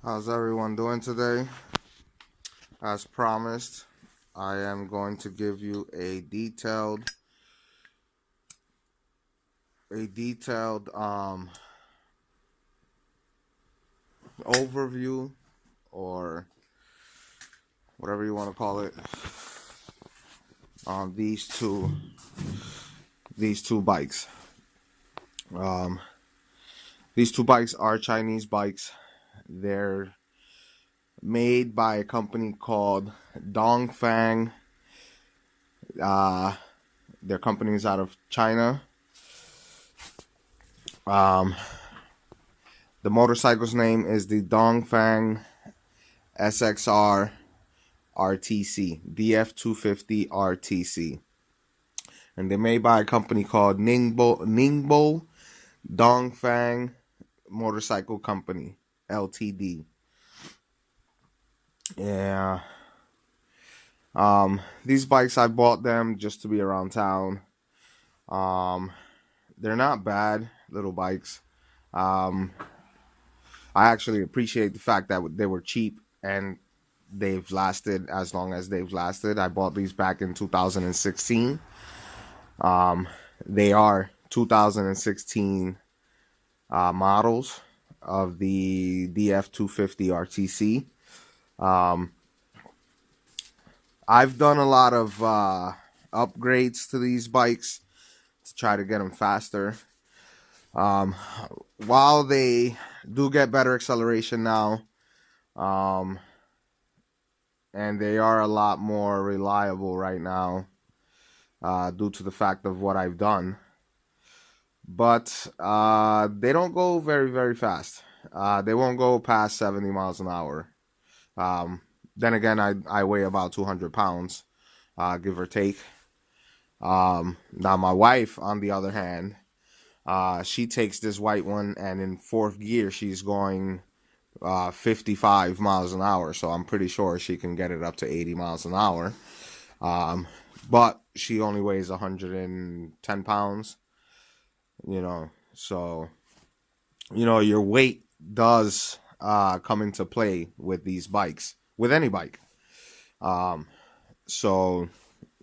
How's everyone doing today? As promised, I am going to give you a detailed overview, or whatever you want to call it, on these two bikes. These two bikes are Chinese bikes. They're made by a company called DongFang. Their company is out of China. The motorcycle's name is the DongFang SX-R RTC DF250RTC, and they're made by a company called Ningbo DongFang Motorcycle Company Ltd. Yeah. These bikes, I bought them just to be around town. They're not bad little bikes. I actually appreciate the fact that they were cheap and they've lasted as long as they've lasted. I bought these back in 2016. They are 2016 models of the DF250RTC. I've done a lot of upgrades to these bikes to try to get them faster. While they do get better acceleration now, and they are a lot more reliable right now, due to the fact of what I've done, but they don't go very, very fast. They won't go past 70 miles an hour. Then again, I weigh about 200 pounds, give or take. Now my wife, on the other hand, she takes this white one, and in fourth gear, she's going 55 miles an hour. So I'm pretty sure she can get it up to 80 miles an hour. But she only weighs 110 pounds, so, your weight does come into play with these bikes, with any bike. So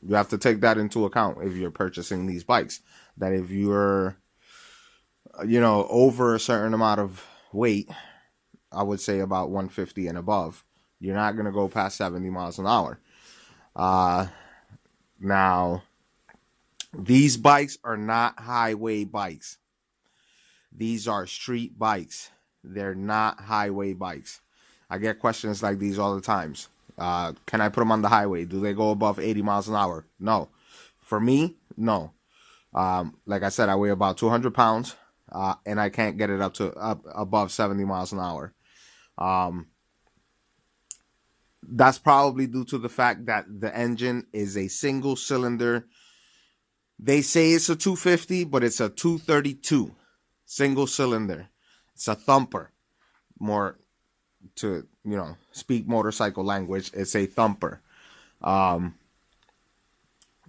you have to take that into account if you're purchasing these bikes, that if you're, over a certain amount of weight, I would say about 150 and above, you're not going to go past 70 miles an hour. Now, these bikes are not highway bikes. These are street bikes. They're not highway bikes. I get questions like these all the times. Can I put them on the highway? Do they go above 80 miles an hour? No. For me, no. Like I said, I weigh about 200 pounds, and I can't get it up above 70 miles an hour. That's probably due to the fact that the engine is a single cylinder. They say it's a 250, but it's a 232 single cylinder. It's a thumper. More to, speak motorcycle language, it's a thumper.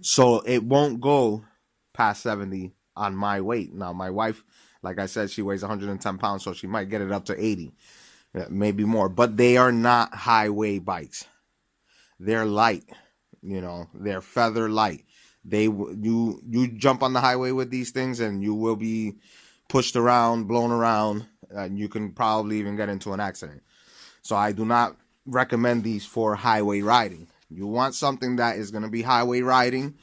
So it won't go past 70 on my weight. Now, my wife, like I said, she weighs 110 pounds, so she might get it up to 80, maybe more. But they are not highway bikes. They're light, they're feather light. You jump on the highway with these things, and you will be pushed around, blown around, and you can probably even get into an accident. So I do not recommend these for highway riding. You want something that is going to be highway riding,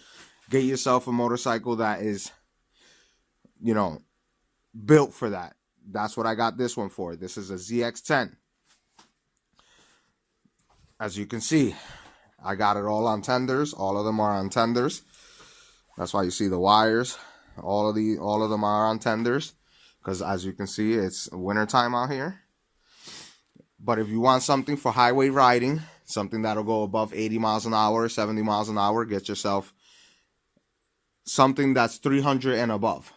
get yourself a motorcycle that is, built for that. That's what I got this one for. This is a ZX-10. As you can see, I got it all on tenders. All of them are on tenders. That's why you see the wires. All of them are on tenders, because as you can see, it's winter time out here. But if you want something for highway riding, something that'll go above 80 miles an hour, 70 miles an hour, get yourself something that's 300 and above,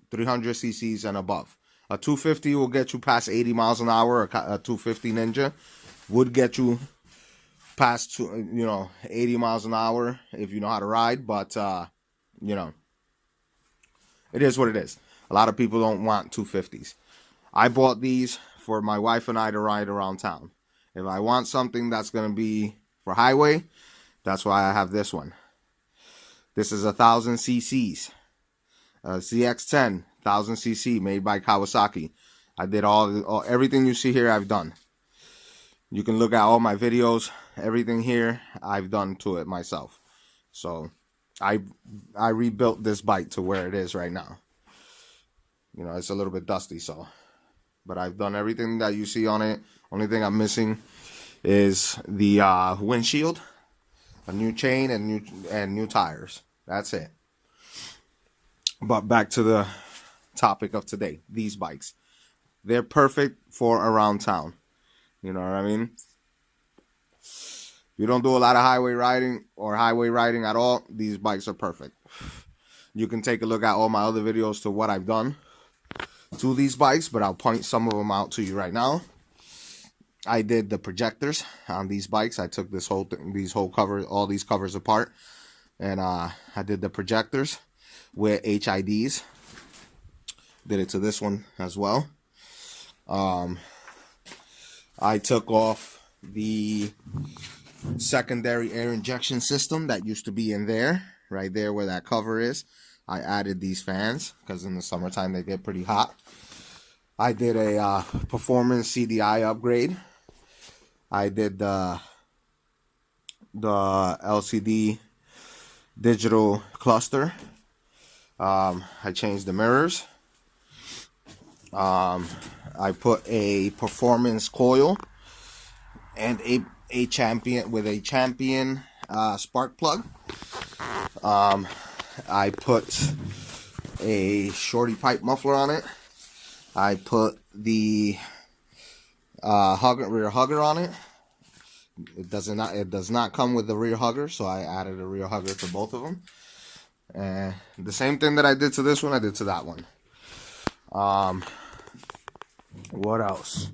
300 cc's and above. A 250 will get you past 80 miles an hour. A 250 Ninja would get you past 80 miles an hour if you know how to ride. But it is what it is. A lot of people don't want 250s. I bought these for my wife and I to ride around town. If I want something that's going to be for highway, that's why I have this one. This is 1,000 cc's. CX-10, 1,000 cc, made by Kawasaki. I did everything you see here, I've done. You can look at all my videos. Everything here, I've done to it myself. So, I rebuilt this bike to where it is right now. You know, it's a little bit dusty, so. But I've done everything that you see on it. Only thing I'm missing is the windshield, a new chain, and new tires. That's it. But back to the topic of today. These bikes. They're perfect for around town. You know what I mean? If you don't do a lot of highway riding or highway riding at all, these bikes are perfect. You can take a look at all my other videos to what I've done to these bikes, but I'll point some of them out to you right now. I did the projectors on these bikes. I took this whole all these covers apart, and I did the projectors with HIDs. Did it to this one as well. I took off the secondary air injection system that used to be in there, right there where that cover is. I added these fans because in the summertime they get pretty hot. I did a performance CDI upgrade. I did the LCD digital cluster. I changed the mirrors. I put a performance coil and a champion spark plug. I put a shorty pipe muffler on it. I put the rear hugger on it. It does not come with the rear hugger, so I added a rear hugger to both of them. And the same thing that I did to this one, I did to that one. What else?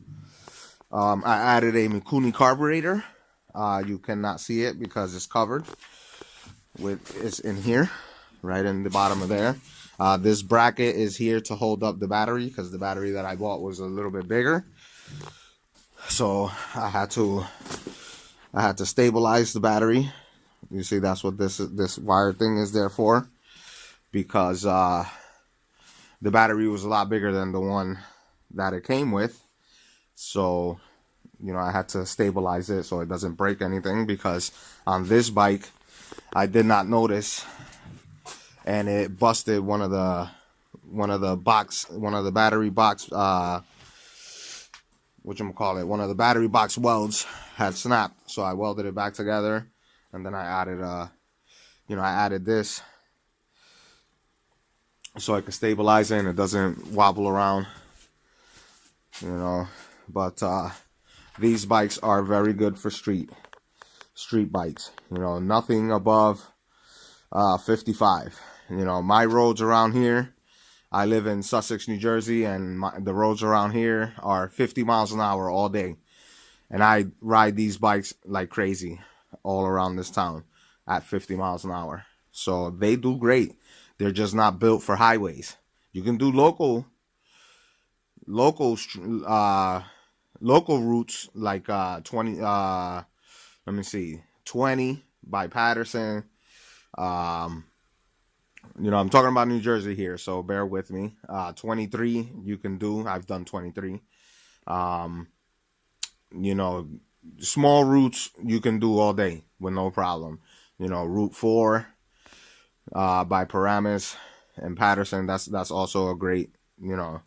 I added a Mikuni carburetor. You cannot see it because it's covered. It's in here, right in the bottom of there. This bracket is here to hold up the battery because the battery that I bought was a little bit bigger. So I had to stabilize the battery. You see, that's what this wire thing is there for, because the battery was a lot bigger than the one that it came with. So, you know, I had to stabilize it so it doesn't break anything, because on this bike I did not notice, and it busted one of the battery box one of the battery box welds had snapped. So I welded it back together, and then I added this so I could stabilize it and it doesn't wobble around, you know. But these bikes are very good for street bikes, you know, nothing above 55. You know, my roads around here, I live in Sussex, New Jersey, and the roads around here are 50 miles an hour all day. And I ride these bikes like crazy all around this town at 50 miles an hour. So they do great. They're just not built for highways. You can do local routes like 20 by Patterson. You know, I'm talking about New Jersey here, so bear with me. 23 you can do. I've done 23. You know, small routes you can do all day with no problem. You know, Route 4 by Paramus and Patterson, that's also a great, you know,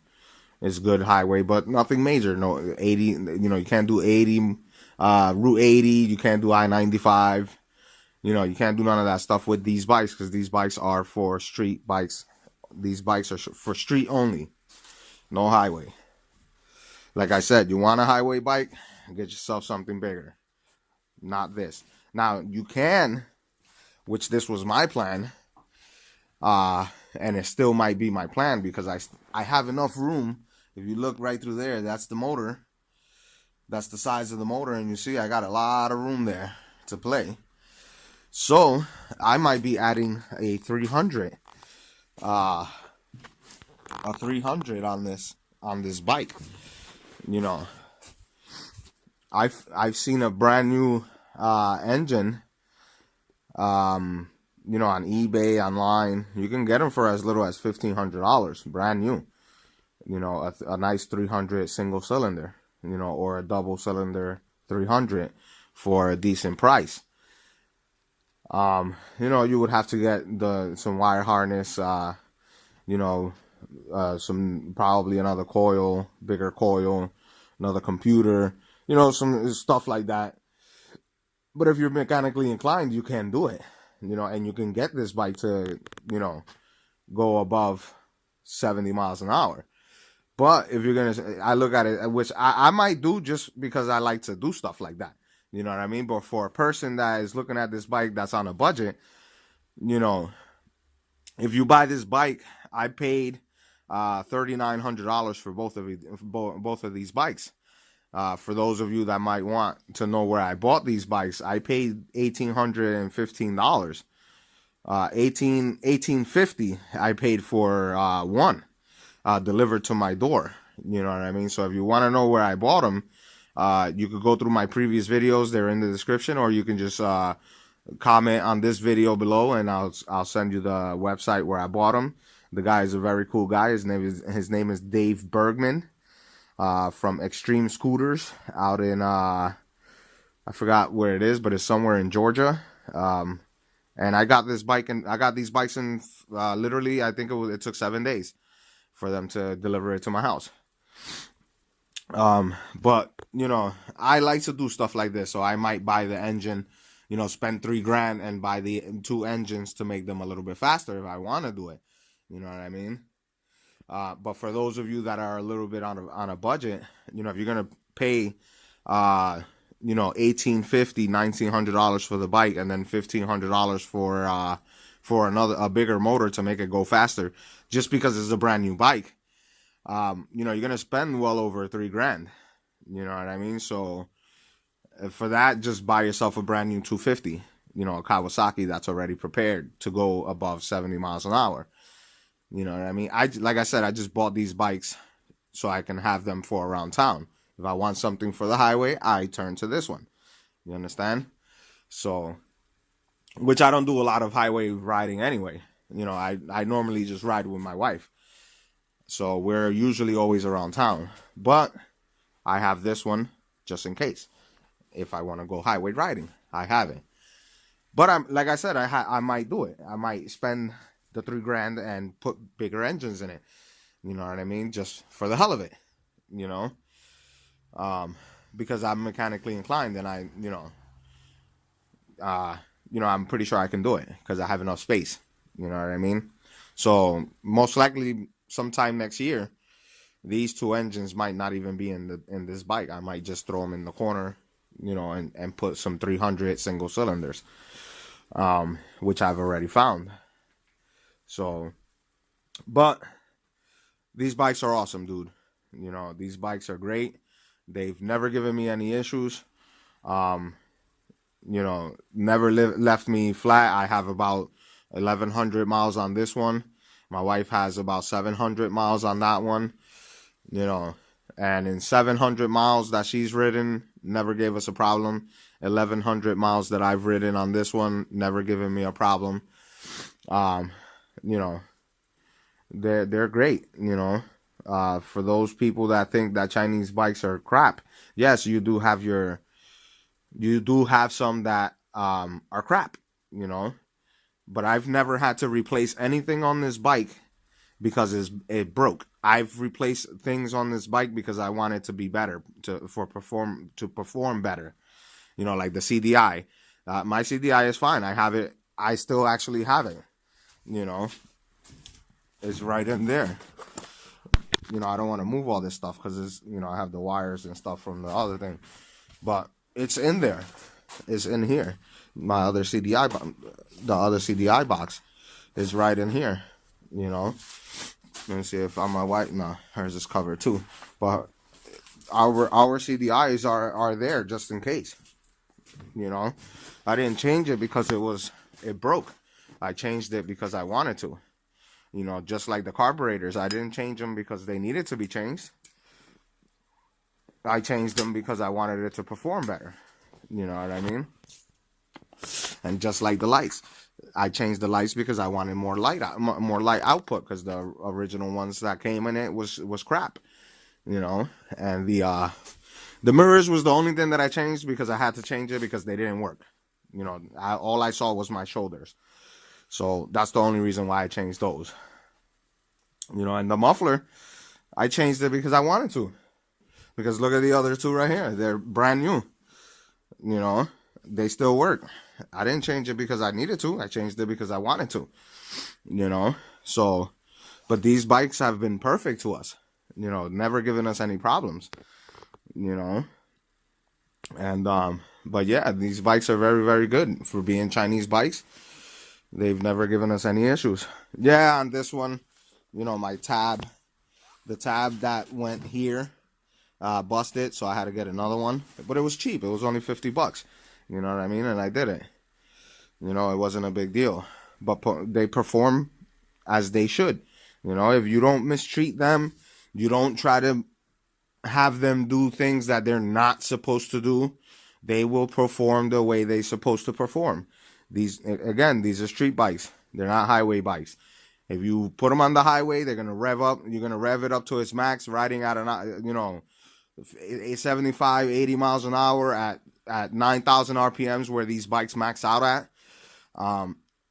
it's good highway, but nothing major. No 80, you know, you can't do 80, Route 80, you can't do I-95. You know, you can't do none of that stuff with these bikes, because these bikes are for street bikes. These bikes are for street only, no highway. Like I said, you want a highway bike, get yourself something bigger, not this. Now, you can, which this was my plan, and it still might be my plan, because I have enough room. If you look right through there, that's the motor. That's the size of the motor, and you see I got a lot of room there to play. So I might be adding a 300 on this bike. you know, I've seen a brand new engine, you know, on eBay, online. You can get them for as little as $1,500, brand new. You know, a nice 300 single cylinder, you know, or a double cylinder 300 for a decent price. You know, you would have to get some wire harness, you know, some, probably another coil, bigger coil, another computer, you know, some stuff like that. But if you're mechanically inclined, you can do it, you know, and you can get this bike to, you know, go above 70 miles an hour. But if you're gonna, I look at it, which I might do just because I like to do stuff like that. You know what I mean? But for a person that is looking at this bike that's on a budget, you know, if you buy this bike, I paid $3,900 for both of these bikes. For those of you that might want to know where I bought these bikes, I paid $1,815. $1,850 I paid for one. Delivered to my door. You know what I mean? So if you want to know where I bought them, you could go through my previous videos. They're in the description, or you can just comment on this video below, and I'll send you the website where I bought them. The guy is a very cool guy. His name is Dave Bergman, from Extreme Scooters out in I forgot where it is, but it's somewhere in Georgia. And I got this bike, and I got these bikes in literally, I think it took 7 days for them to deliver it to my house. But you know, I like to do stuff like this, so I might buy the engine, you know, spend $3,000 and buy the 2 engines to make them a little bit faster if I want to do it. You know what I mean? But for those of you that are a little bit on a budget, you know, if you're gonna pay, you know, $1,850, $1,900 for the bike, and then $1,500 for a bigger motor to make it go faster, just because it's a brand new bike, you know, you're gonna spend well over $3,000. You know what I mean? So for that, just buy yourself a brand new 250. You know, a Kawasaki that's already prepared to go above 70 miles an hour. You know what I mean? Like I said, I just bought these bikes so I can have them for around town. If I want something for the highway, I turn to this one. You understand? So, which I don't do a lot of highway riding anyway. You know, I normally just ride with my wife. So we're usually always around town. But I have this one just in case. If I want to go highway riding, I have it. But like I said, I might do it. I might spend the $3,000 and put bigger engines in it. You know what I mean? Just for the hell of it. You know? Because I'm mechanically inclined, and you know, I'm pretty sure I can do it because I have enough space. You know what I mean? So most likely sometime next year, these 2 engines might not even be in this bike. I might just throw them in the corner, you know, and put some 300 single cylinders, which I've already found. So, but these bikes are awesome, dude. You know, these bikes are great. They've never given me any issues. You know, never left me flat. I have about 1,100 miles on this one. My wife has about 700 miles on that one. You know, and in 700 miles that she's ridden, never gave us a problem. 1,100 miles that I've ridden on this one, never given me a problem. You know, they're great. You know, for those people that think that Chinese bikes are crap, yes, you do have some that are crap. You know, but I've never had to replace anything on this bike because it broke. I've replaced things on this bike because I want it to be better, to perform better. You know, like the CDI. My CDI is fine. I have it. I still actually have it. You know, it's right in there. You know, I don't want to move all this stuff because it's, you know, I have the wires and stuff from the other thing, but it's in there. It's in here. My other CDI, the other CDI box is right in here. You know, let me see if on my wife, no, hers is covered too. But our CDIs are there just in case. You know, I didn't change it because it broke. I changed it because I wanted to. You know, just like the carburetors, I didn't change them because they needed to be changed. I changed them because I wanted it to perform better. You know what I mean? And just like the lights, I changed the lights because I wanted more light output, because the original ones that came in it was crap. You know, and the mirrors was the only thing that I changed because I had to change it because they didn't work. You know, all I saw was my shoulders. So that's the only reason why I changed those. You know, and the muffler, I changed it because I wanted to. Because look at the other two right here. They're brand new. You know, they still work. I didn't change it because I needed to. I changed it because I wanted to. You know, so, but these bikes have been perfect to us. You know, never given us any problems. You know, and but yeah, these bikes are very, very good for being Chinese bikes. They've never given us any issues. Yeah, on this one, you know, my tab, the tab that went here, busted, so I had to get another one. But it was cheap. It was only $50. You know what I mean? And I did it. You know, it wasn't a big deal. But they perform as they should. You know, if you don't mistreat them, you don't try to have them do things that they're not supposed to do, they will perform the way they're supposed to perform. These are street bikes. They're not highway bikes. If you put them on the highway, they're gonna rev up. You're gonna rev it up to its max, riding at 75, 80 miles an hour at 9,000 RPMs, where these bikes max out at,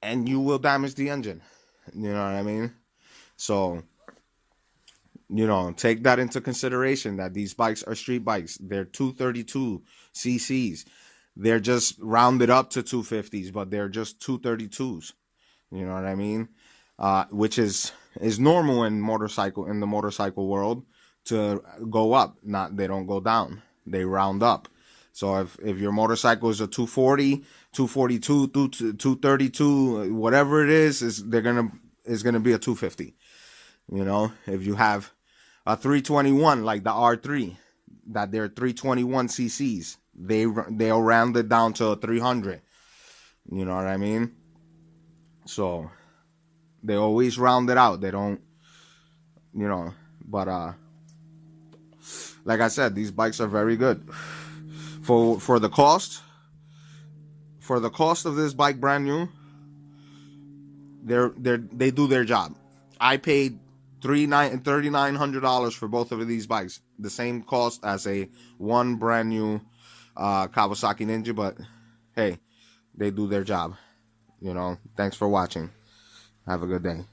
and you will damage the engine. You know what I mean? So, you know, take that into consideration, that these bikes are street bikes. They're 232 cc's. They're just rounded up to 250s, but they're just 232s. You know what I mean? Which is normal in the motorcycle world, to go up. They don't go down. They round up. So if your motorcycle is a 240, 242, 232, whatever it is gonna be a 250. You know, if you have a 321 like the R3, that they're 321 cc's, they'll round it down to a 300. You know what I mean? So they always round it out. They don't, you know, but like I said, these bikes are very good. For the cost of this bike, brand new, they do their job. I paid $3,900 for both of these bikes, the same cost as a one brand new Kawasaki Ninja. But hey, they do their job. You know, thanks for watching. Have a good day.